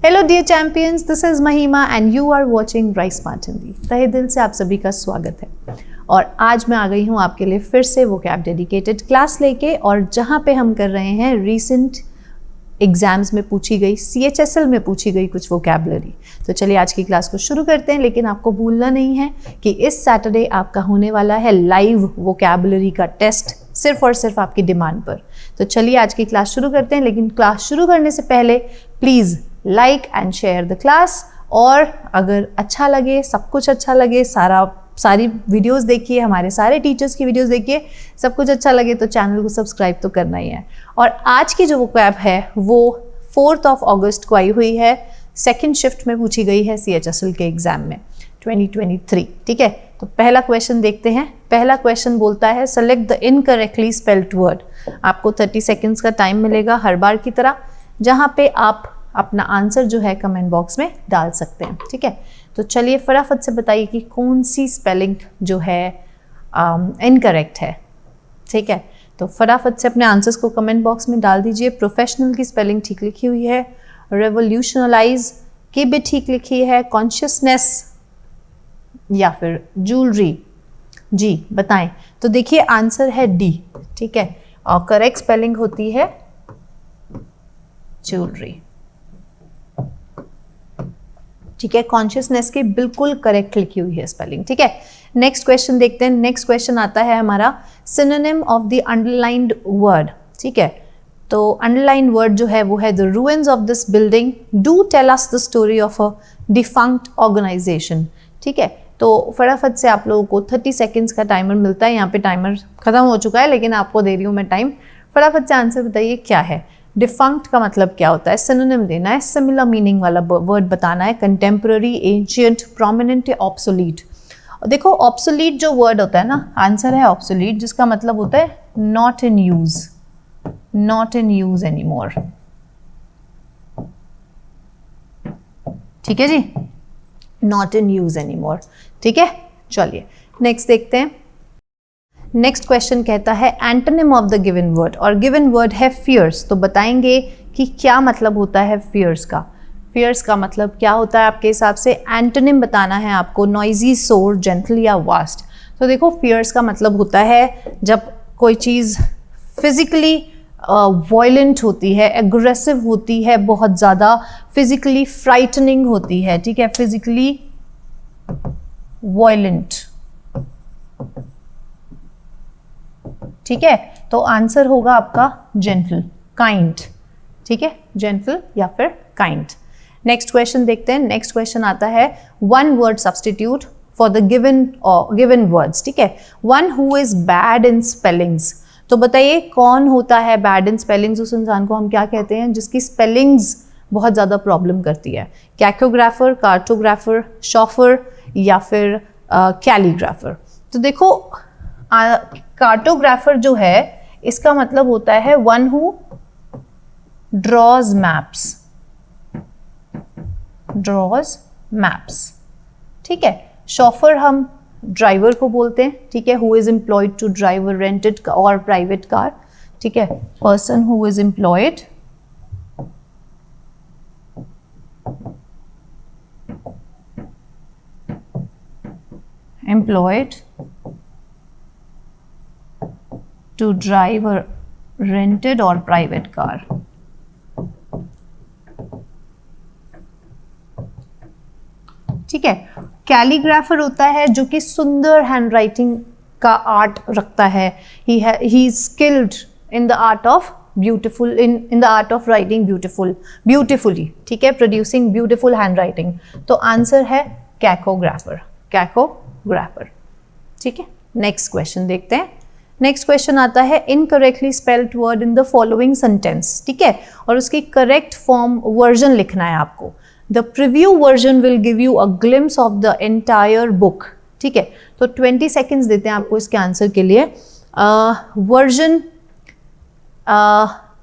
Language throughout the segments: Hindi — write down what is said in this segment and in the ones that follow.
Hello dear champions, this is Mahima and you are watching rise smart Hindi. तहे दिल से आप सभी का स्वागत है और आज मैं आ गई हूँ आपके लिए फिर से वोकैब डेडिकेटेड क्लास लेके, और जहाँ पे हम कर रहे हैं रीसेंट एग्जाम्स में पूछी गई, CHSL में पूछी गई कुछ वोकैबलरी। तो चलिए आज की क्लास को शुरू करते हैं, लेकिन आपको भूलना नहीं है कि इस सैटरडे आपका होने वाला है लाइव वोकैबलरी का टेस्ट, सिर्फ और सिर्फ आपकी डिमांड पर। तो चलिए आज की क्लास शुरू करते हैं, लेकिन क्लास शुरू करने से पहले please like and share the class. और अगर अच्छा लगे, सब कुछ अच्छा लगे, सारी वीडियोस देखिए, हमारे सारे टीचर्स की वीडियोस देखिए, सब कुछ अच्छा लगे तो चैनल को सब्सक्राइब तो करना ही है। और आज की जो वोकैब है वो 4 अगस्त को आई हुई है, सेकंड शिफ्ट में पूछी गई है CHSL के एग्जाम में 2023। ठीक है, तो पहला क्वेश्चन देखते हैं। पहला क्वेश्चन बोलता है select the incorrectly spelled word. आपको 30 सेकेंड्स का टाइम मिलेगा हर बार की तरह, जहाँ पे आप अपना आंसर जो है कमेंट बॉक्स में डाल सकते हैं। ठीक है, तो चलिए फटाफट से बताइए कि कौन सी स्पेलिंग जो है इनकरेक्ट है। ठीक है, तो फटाफट से अपने आंसर्स को कमेंट बॉक्स में डाल दीजिए। प्रोफेशनल की स्पेलिंग ठीक लिखी हुई है, रेवोल्यूशनलाइज की भी ठीक लिखी है, कॉन्शियसनेस या फिर ज्वेलरी, जी बताएं। तो देखिए आंसर है डी। ठीक है, और करेक्ट स्पेलिंग होती है ज्वेलरी। ठीक है, कॉन्शियसनेस की बिल्कुल करेक्ट लिखी हुई है स्पेलिंग। ठीक है, नेक्स्ट क्वेश्चन देखते हैं। नेक्स्ट क्वेश्चन आता है हमारा synonym of the underlined word. ठीक है, तो अंडरलाइंड वर्ड जो है वो है the ruins of this building do tell us the story of a defunct organisation. ठीक है, तो फटाफट से आप लोगों को 30 सेकेंड्स का टाइमर मिलता है। यहाँ पे टाइमर खत्म हो चुका है, लेकिन आपको दे रही हूँ मैं टाइम। फटाफट से आंसर बताइए क्या है। डिफंक्ट का मतलब क्या होता है, सिनोनिम देना है, सिमिलर मीनिंग वाला वर्ड बताना है, कंटेम्प्रेरी, एंशिएंट, प्रोमिनेंट या ऑब्सोलीट। देखो ऑब्सोलीट जो वर्ड होता है ना, आंसर है ऑब्सोलीट, जिसका मतलब होता है not in use, not in use anymore. ठीक है जी, नॉट इन यूज एनीमोर। ठीक है, चलिए नेक्स्ट देखते हैं। नेक्स्ट क्वेश्चन कहता है antonym of the given word, और गिवन वर्ड है फियर्स। तो बताएंगे कि क्या मतलब होता है फियर्स का। फियर्स का मतलब क्या होता है आपके हिसाब से। एंटोनिम बताना है आपको, नॉइजी, सोर, जेंटल या वास्ट। तो देखो फियर्स का मतलब होता है जब कोई चीज़ फिजिकली वॉयलेंट होती है, एग्रेसिव होती है, बहुत ज़्यादा फिजिकली फ्राइटनिंग होती है। ठीक है, फिजिकली वॉयलेंट। ठीक है, तो आंसर होगा आपका जेंटल, काइंड। ठीक है, जेंटल या फिर काइंड। नेक्स्ट क्वेश्चन देखते हैं। नेक्स्ट क्वेश्चन आता है one word substitute for the given words. ठीक है, one who is bad in spellings. तो बताइए कौन होता है बैड इन स्पेलिंग्स। उस इंसान को हम क्या कहते हैं जिसकी स्पेलिंग्स बहुत ज़्यादा प्रॉब्लम करती है। कैकोग्राफर, कार्टोग्राफर, शॉफर या फिर कैलीग्राफर। तो देखो कार्टोग्राफर जो है इसका मतलब होता है one who draws maps, draws maps. ठीक है, शॉफर हम ड्राइवर को बोलते हैं। ठीक है, who is employed to drive rented और प्राइवेट कार। ठीक है, person who is employed to drive a rented or private car. ठीक है, कैलीग्राफर होता है जो कि सुंदर हैंडराइटिंग का आर्ट रखता है। he is skilled in the art of beautiful in the art of writing beautifully। ठीक है, producing beautiful handwriting। तो आंसर है कैकोग्राफर, कैकोग्राफर। ठीक है, नेक्स्ट क्वेश्चन देखते हैं। नेक्स्ट क्वेश्चन आता है incorrectly spelled word in the following sentence. ठीक है, और उसकी करेक्ट फॉर्म वर्जन लिखना है आपको। The preview version will give you a glimpse of the entire book. ठीक है, तो 20 सेकेंड्स देते हैं आपको इसके आंसर के लिए। वर्जन,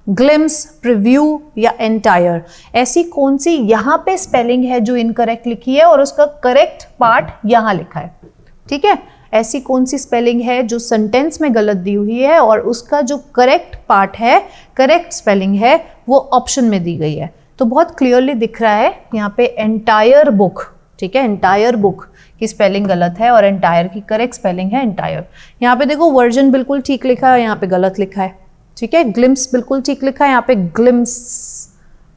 ग्लिम्स, प्रीव्यू या एंटायर, ऐसी कौन सी यहाँ पे स्पेलिंग है जो इनकरेक्ट लिखी है और उसका करेक्ट पार्ट यहाँ लिखा है। ठीक है, ऐसी कौन सी स्पेलिंग है जो सेंटेंस में गलत दी हुई है और उसका जो करेक्ट पार्ट है, करेक्ट स्पेलिंग है, वो ऑप्शन में दी गई है। तो बहुत क्लियरली दिख रहा है यहाँ पे एंटायर बुक, ठीक है, एंटायर बुक की स्पेलिंग गलत है और एंटायर की करेक्ट स्पेलिंग है एंटायर। यहाँ पे देखो वर्जन बिल्कुल ठीक लिखा है, यहाँ पे गलत लिखा है, ठीक है। ग्लिम्स बिल्कुल ठीक लिखा है, यहाँ पे ग्लिम्स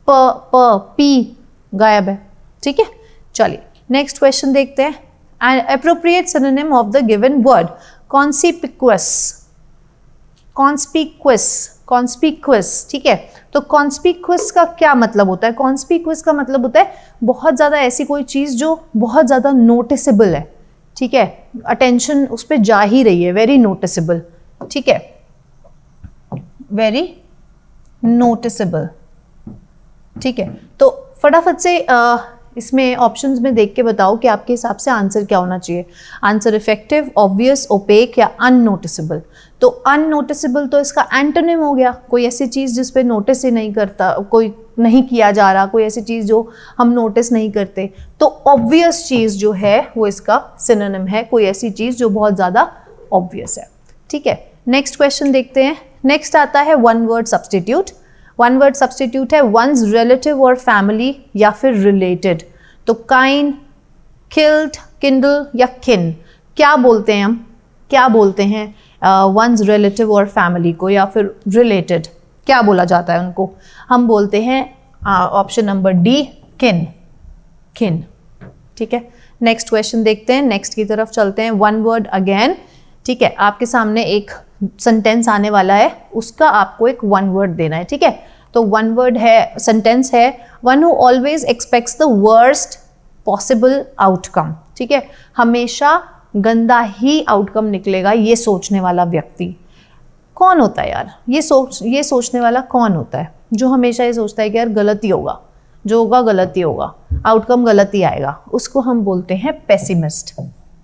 पी गायब है, ठीक है। चलिए नेक्स्ट क्वेश्चन देखते हैं। N appropriate synonym of the given word conspicuous, conspicuous, conspicuous, ठीक है। तो कॉन्स्पिक्वस का क्या मतलब होता है? कॉन्स्पिक्वस का मतलब होता है बहुत ज़्यादा ऐसी कोई चीज़ जो बहुत ज़्यादा नोटिसेबल है, ठीक है, अटेंशन उस पर जा ही रही है, वेरी नोटिसेबल, ठीक है, वेरी नोटिसेबल, ठीक है। तो फटाफट से इसमें ऑप्शंस में देख के बताओ कि आपके हिसाब से आंसर क्या होना चाहिए। आंसर इफेक्टिव, ऑब्वियस, ओपेक या अननोटिसेबल। तो अननोटिसेबल तो इसका एंटोनिम हो गया, कोई ऐसी चीज़ जिस पे नोटिस ही नहीं करता, कोई नहीं किया जा रहा, कोई ऐसी चीज़ जो हम नोटिस नहीं करते। तो ऑब्वियस चीज़ जो है वो इसका सिनोनिम है, कोई ऐसी चीज़ जो बहुत ज़्यादा ऑब्वियस है, ठीक है। नेक्स्ट क्वेश्चन देखते हैं। नेक्स्ट आता है one word substitute. One word substitute है वंस रिलेटिव और फैमिली या फिर रिलेटेड। तो काइंड, किल्ड, किंडल या किन, क्या बोलते हैं हम, क्या बोलते हैं वंस रिलेटिव और फैमिली को या फिर रिलेटेड, क्या बोला जाता है उनको? हम बोलते हैं ऑप्शन नंबर डी, किन, किन, ठीक है। नेक्स्ट क्वेश्चन देखते हैं, नेक्स्ट की तरफ चलते हैं। वन वर्ड अगेन, ठीक है, आपके सामने एक सेंटेंस आने वाला है, उसका आपको एक वन वर्ड देना है, ठीक है। तो वन वर्ड है, सेंटेंस है, one who always aspects the worst possible outcome, ठीक है, हमेशा गंदा ही आउटकम निकलेगा ये सोचने वाला व्यक्ति। कौन होता है यार ये सोचने वाला कौन होता है जो हमेशा ये सोचता है कि यार गलत ही होगा, जो होगा गलत ही होगा, आउटकम गलत ही आएगा? उसको हम बोलते हैं पेसिमिस्ट,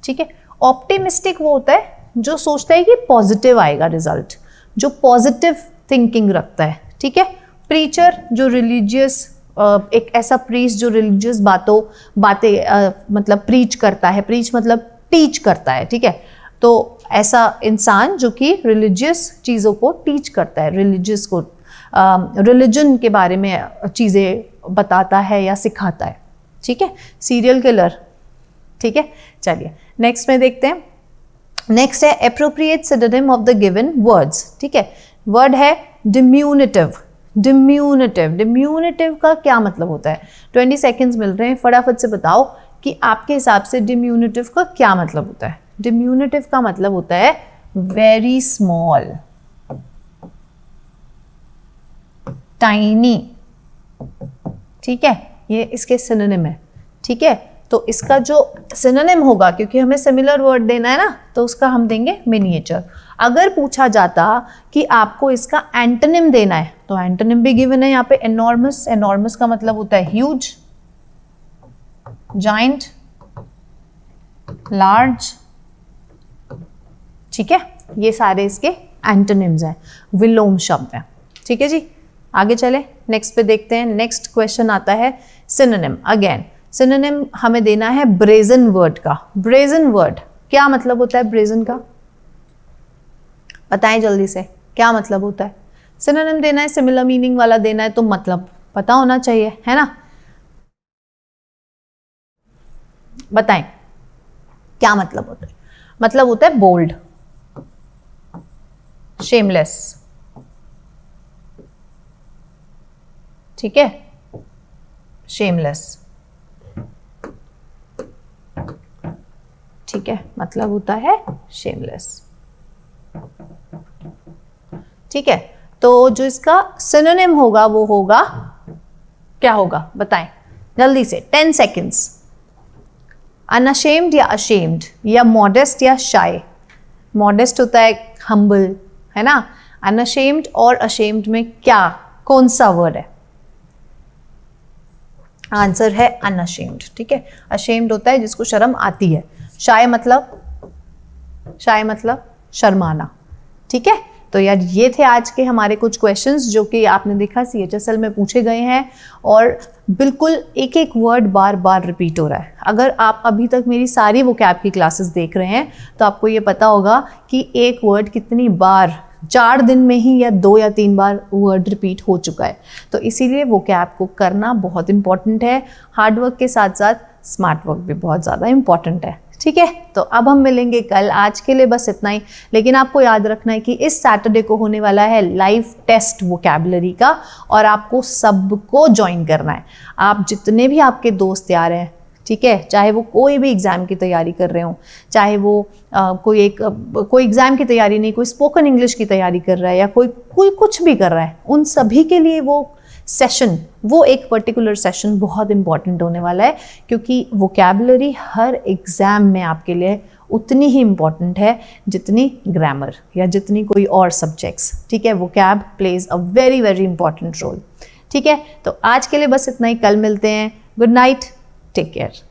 ठीक है। ऑप्टिमिस्टिक वो होता है जो सोचता है कि पॉजिटिव आएगा रिजल्ट, जो पॉजिटिव थिंकिंग रखता है, ठीक है। प्रीचर जो रिलीजियस, एक ऐसा प्रीच जो रिलीजियस बातें मतलब प्रीच करता है, प्रीच मतलब टीच करता है, ठीक है। तो ऐसा इंसान जो कि रिलीजियस चीज़ों को टीच करता है, रिलीजियस को रिलीजन के बारे में चीज़ें बताता है या सिखाता है, ठीक है। सीरियल किलर, ठीक है। चलिए नेक्स्ट में देखते हैं। नेक्स्ट है appropriate synonym of the given words, ठीक है। वर्ड है डिम्यूनिटिव। डिम्यूनिटिव, डिम्यूनिटिव का क्या मतलब होता है? 20 सेकेंड्स मिल रहे हैं, फटाफट से बताओ कि आपके हिसाब से डिम्यूनिटिव का क्या मतलब होता है? डिम्यूनिटिव का मतलब होता है वेरी स्मॉल, टाइनी, ठीक है, ये इसके सिनोनिम है, ठीक है। तो इसका जो सिनोनिम होगा, क्योंकि हमें सिमिलर वर्ड देना है ना, तो उसका हम देंगे मिनिएचर। अगर पूछा जाता कि आपको इसका एंटोनिम देना है, तो एंटोनिम भी गिवन है यहाँ पे, एनॉर्मस। एनॉर्मस का मतलब होता है ह्यूज, जाइंट, लार्ज, ठीक है, ये सारे इसके एंटोनिम्स हैं, विलोम शब्द हैं, ठीक है जी। आगे चले, नेक्स्ट पे देखते हैं। नेक्स्ट क्वेश्चन आता है सिनोनिम। अगेन सिनोनिम हमें देना है ब्रेजन वर्ड का। ब्रेजन वर्ड क्या मतलब होता है? ब्रेजन का बताएं जल्दी से, क्या मतलब होता है? सिनोनिम देना है, सिमिलर मीनिंग वाला देना है, तो मतलब पता होना चाहिए, है ना। बताएं क्या मतलब होता है? मतलब होता है बोल्ड, शेमलेस, ठीक है, शेमलेस, ठीक है, मतलब होता है शेमलेस, ठीक है। तो जो इसका सिनोनिम होगा वो होगा, क्या होगा बताएं जल्दी से, 10 सेकेंड्स। अनअशेम्ड या अशेम्ड, या मॉडेस्ट या शाय। मॉडेस्ट होता है हम्बल, है ना। अनअशेम्ड और अशेम्ड में क्या, कौन सा वर्ड है? आंसर है अनअशेम्ड, ठीक है। अशेम्ड होता है जिसको शर्म आती है, शाय मतलब शर्माना, ठीक है। तो यार ये थे आज के हमारे कुछ क्वेश्चंस जो कि आपने देखा CHSL में पूछे गए हैं, और बिल्कुल एक एक वर्ड बार बार रिपीट हो रहा है। अगर आप अभी तक मेरी सारी वोकैब की क्लासेस देख रहे हैं तो आपको ये पता होगा कि एक वर्ड कितनी बार 4 दिन में ही या 2 या 3 बार वर्ड रिपीट हो चुका है। तो इसीलिए वोकैब को करना बहुत इंपॉर्टेंट है। हार्डवर्क के साथ साथ स्मार्ट वर्क भी बहुत ज़्यादा इंपॉर्टेंट है। ठीक है, तो अब हम मिलेंगे कल। आज के लिए बस इतना ही, लेकिन आपको याद रखना है कि इस सैटरडे को होने वाला है लाइव टेस्ट वोकैबुलरी का, और आपको सबको ज्वाइन करना है। आप जितने भी आपके दोस्त यार हैं, ठीक है, चाहे वो कोई भी एग्ज़ाम की तैयारी कर रहे हो, चाहे वो कोई एग्ज़ाम की तैयारी नहीं, कोई स्पोकन इंग्लिश की तैयारी कर रहा है, या कोई कुछ भी कर रहा है, उन सभी के लिए वो सेशन, वो एक पर्टिकुलर सेशन बहुत इंपॉर्टेंट होने वाला है, क्योंकि वोकैबुलरी हर एग्ज़ाम में आपके लिए उतनी ही इम्पॉर्टेंट है जितनी ग्रामर या जितनी कोई और सब्जेक्ट्स। ठीक है, vocab plays a very very important role. ठीक है, तो आज के लिए बस इतना ही, कल मिलते हैं। Good night, take care.